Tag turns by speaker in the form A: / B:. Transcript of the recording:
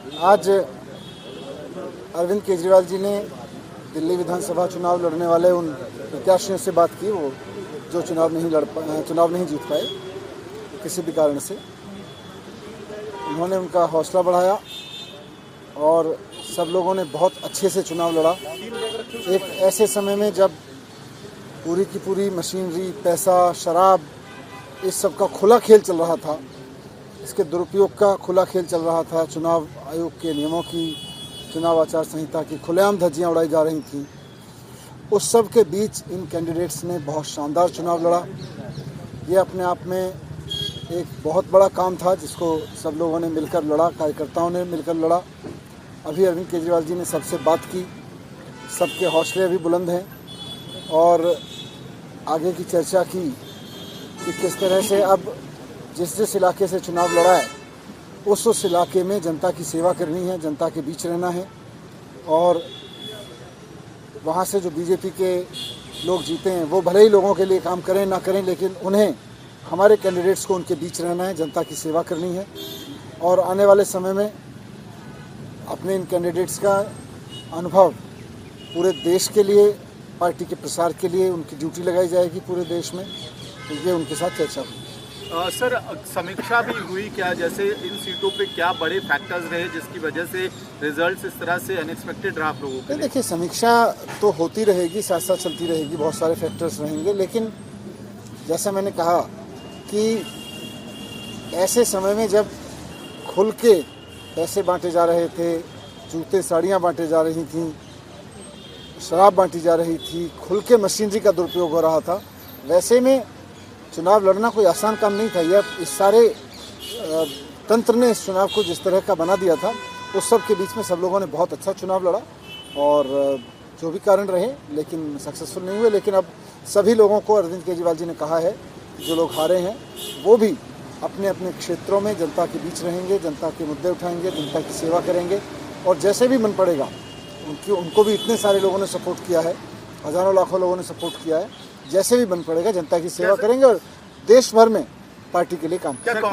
A: आज अरविंद केजरीवाल जी ने दिल्ली विधानसभा चुनाव लड़ने वाले उन प्रत्याशियों से बात की वो जो चुनाव नहीं जीत पाए किसी भी कारण से। उन्होंने उनका हौसला बढ़ाया और सब लोगों ने बहुत अच्छे से चुनाव लड़ा। एक ऐसे समय में जब पूरी की पूरी मशीनरी, पैसा, शराब, इस सब का खुला खेल चल रहा था, इसके दुरुपयोग का खुला खेल चल रहा था, चुनाव आयोग के नियमों की, चुनाव आचार संहिता की खुलेआम धज्जियां उड़ाई जा रही थीं। उस सब के बीच इन कैंडिडेट्स ने बहुत शानदार चुनाव लड़ा। ये अपने आप में एक बहुत बड़ा काम था जिसको सब लोगों ने मिलकर लड़ा, कार्यकर्ताओं ने मिलकर लड़ा। अभी अरविंद केजरीवाल जी ने सबसे बात की, सबके हौसले अभी बुलंद हैं और आगे की चर्चा की कि किस तरह से अब जिस इलाके से चुनाव लड़ा है उस इलाके में जनता की सेवा करनी है, जनता के बीच रहना है और वहाँ से जो बीजेपी के लोग जीते हैं वो भले ही लोगों के लिए काम करें ना करें, लेकिन उन्हें, हमारे कैंडिडेट्स को उनके बीच रहना है, जनता की सेवा करनी है। और आने वाले समय में अपने इन कैंडिडेट्स का अनुभव पूरे देश के लिए, पार्टी के प्रसार के लिए उनकी ड्यूटी लगाई जाएगी पूरे देश में, तो ये उनके साथ चर्चा हुई।
B: सर, समीक्षा भी हुई क्या, जैसे इन सीटों पे क्या बड़े फैक्टर्स रहे जिसकी वजह से रिजल्ट्स इस तरह से अनएक्सपेक्टेड रहा आप लोगों के लिए?
A: देखिए, समीक्षा तो होती रहेगी, साथ साथ चलती रहेगी, बहुत सारे फैक्टर्स रहेंगे, लेकिन जैसा मैंने कहा कि ऐसे समय में जब खुल के पैसे बांटे जा रहे थे, जूते साड़ियाँ बांटे जा रही थीं, शराब बांटी जा रही थी, खुल के मशीनरी का दुरुपयोग हो रहा था, वैसे में चुनाव लड़ना कोई आसान काम नहीं था। यह इस सारे तंत्र ने इस चुनाव को जिस तरह का बना दिया था, उस सब के बीच में सब लोगों ने बहुत अच्छा चुनाव लड़ा और जो भी कारण रहे लेकिन सक्सेसफुल नहीं हुए। लेकिन अब सभी लोगों को अरविंद केजरीवाल जी ने कहा है कि जो लोग हारे हैं वो भी अपने अपने क्षेत्रों में जनता के बीच रहेंगे, जनता के मुद्दे उठाएंगे, जनता की सेवा करेंगे और जैसे भी मन पड़ेगा उनको भी इतने सारे लोगों ने सपोर्ट किया है, हज़ारों लाखों लोगों ने सपोर्ट किया है, जैसे भी बन पड़ेगा जनता की सेवा करेंगे और देश भर में पार्टी के लिए काम करेंगे।